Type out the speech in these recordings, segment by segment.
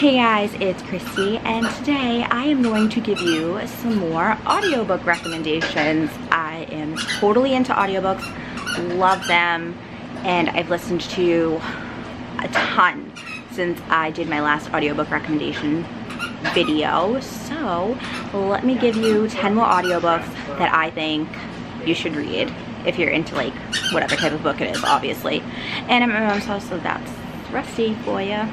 Hey guys, it's Christy, and today I am going to give you some more audiobook recommendations. I am totally into audiobooks, love them, and I've listened to a ton since I did my last audiobook recommendation video. So let me give you 10 more audiobooks that I think you should read if you're into like whatever type of book it is, obviously. And I'm at my mom's house, so that's Rusty for you.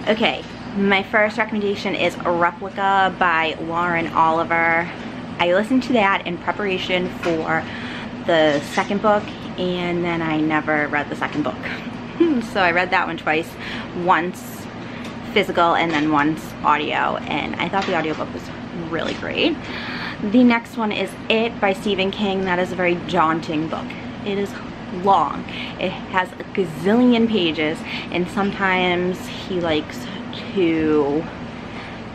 Okay, my first recommendation is Replica by Lauren Oliver. I listened to that in preparation for the second book, and then I never read the second book. So I read that one twice, once physical and then once audio, and I thought the audiobook was really great. The next one is It by Stephen King. That is a very daunting book. It is long. It has a gazillion pages, and sometimes he likes to,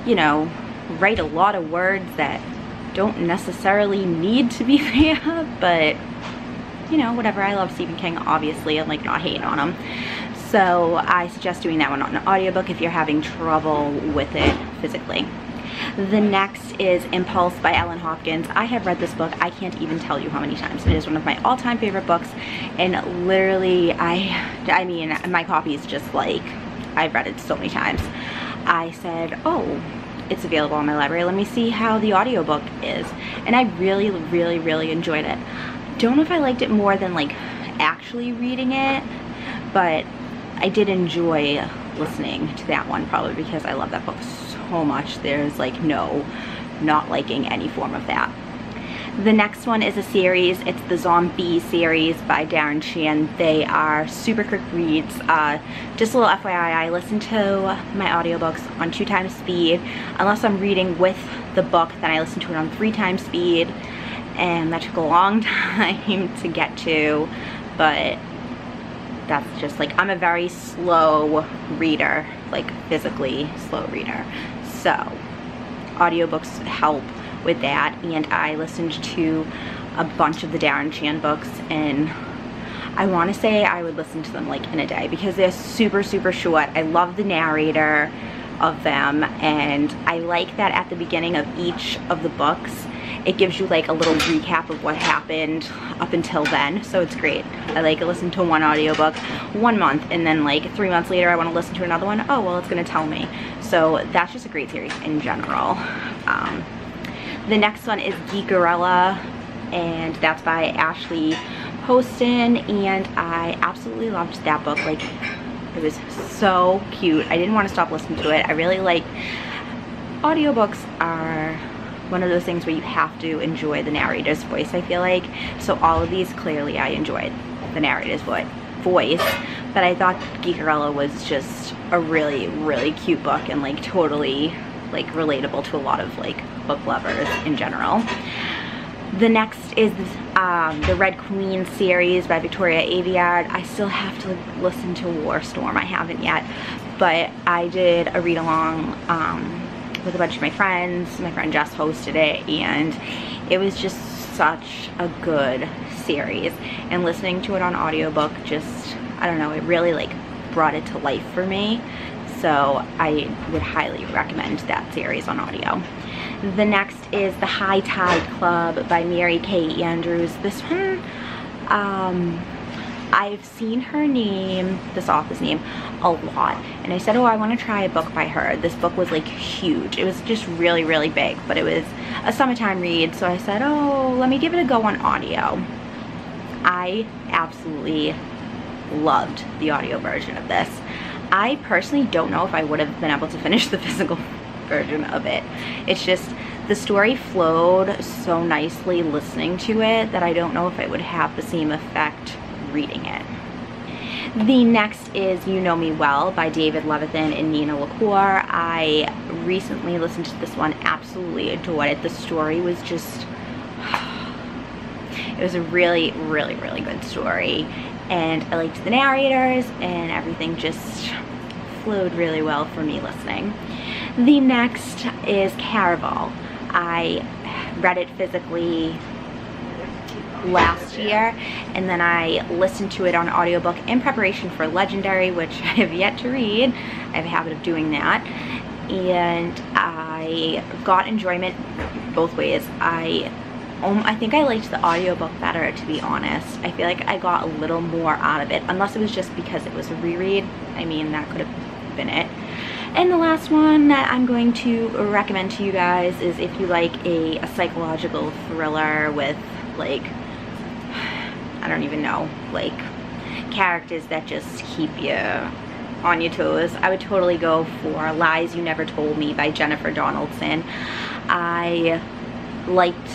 you know, write a lot of words that don't necessarily need to be there, but you know, whatever. I love Stephen King, obviously. I'm like not hating on him. So I suggest doing that one on an audiobook if you're having trouble with it physically. The next is Impulse by Ellen Hopkins. I have read this book, I can't even tell you how many times. It is one of my all-time favorite books, and literally I mean, my copy is just like, I've read it so many times. I said, oh, it's available in my library, let me see how the audiobook is. And I really enjoyed it. Don't know if I liked it more than like actually reading it, but I did enjoy listening to that one, probably because I love that book so much. There's like no not liking any form of that. The next one is a series. It's the Zombie series by Darren Chan. They are super quick reads. Just a little FYI, I listen to my audiobooks on 2 times speed. Unless I'm reading with the book, then I listen to it on 3 times speed. And that took a long time to get to, but that's just like, I'm a very slow reader, like physically slow reader. So audiobooks help with that, and I listened to a bunch of the Darren Chan books, and I want to say I would listen to them like in a day because they're super short. I love the narrator of them, and I like that at the beginning of each of the books it gives you like a little recap of what happened up until then, so it's great. I like to listen to one audiobook 1 month, and then like 3 months later I want to listen to another one. Oh well, it's gonna tell me. So that's just a great series in general. The next one is Geekerella, and that's by Ashley Poston, and I absolutely loved that book. Like, it was so cute. I didn't want to stop listening to it. I really like, audiobooks are one of those things where you have to enjoy the narrator's voice, I feel like. So all of these, clearly I enjoyed the narrator's voice, but I thought Geekerella was just a really cute book, and like totally like relatable to a lot of like book lovers in general. The next is the Red Queen series by Victoria Aveyard. I still have to listen to War Storm. I haven't yet, but I did a read along with a bunch of my friends. My friend Jess hosted it, and it was just such a good series, and listening to it on audiobook just, I don't know, it really like brought it to life for me. So I would highly recommend that series on audio. The next is the Hitag Club by Mary Kay Andrews. This one, I've seen her name, this author's name, a lot, and I said, oh, I want to try a book by her. This book was like huge. It was just really big, but it was a summertime read, so I said, oh, let me give it a go on audio. I absolutely loved the audio version of this. I personally don't know if I would have been able to finish the physical version of it. It's just, the story flowed so nicely listening to it that I don't know if it would have the same effect reading it. The next is You Know Me Well by David Levithan and Nina LaCour. I recently listened to this one, absolutely adored it. The story was just, it was a really good story, and I liked the narrators, and everything just flowed really well for me listening. The next is Caravel. I read it physically last year, and then I listened to it on audiobook in preparation for Legendary, which I have yet to read. I have a habit of doing that, and I got enjoyment both ways. I think I liked the audiobook better, to be honest. I feel like I got a little more out of it, unless it was just because it was a reread. I mean, that could have been it. And the last one that I'm going to recommend to you guys is if you like a psychological thriller with, like, I don't even know, like, characters that just keep you on your toes, I would totally go for Lies You Never Told Me by Jennifer Donaldson. I liked,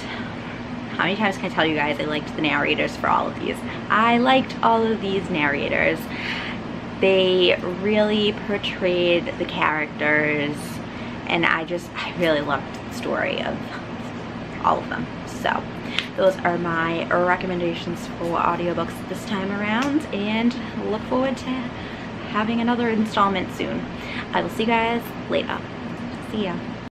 how many times can I tell you guys I liked the narrators for all of these? I liked all of these narrators. They really portrayed the characters, and I really loved the story of all of them. So those are my recommendations for audiobooks this time around, and look forward to having another installment soon. I will see you guys later. See ya.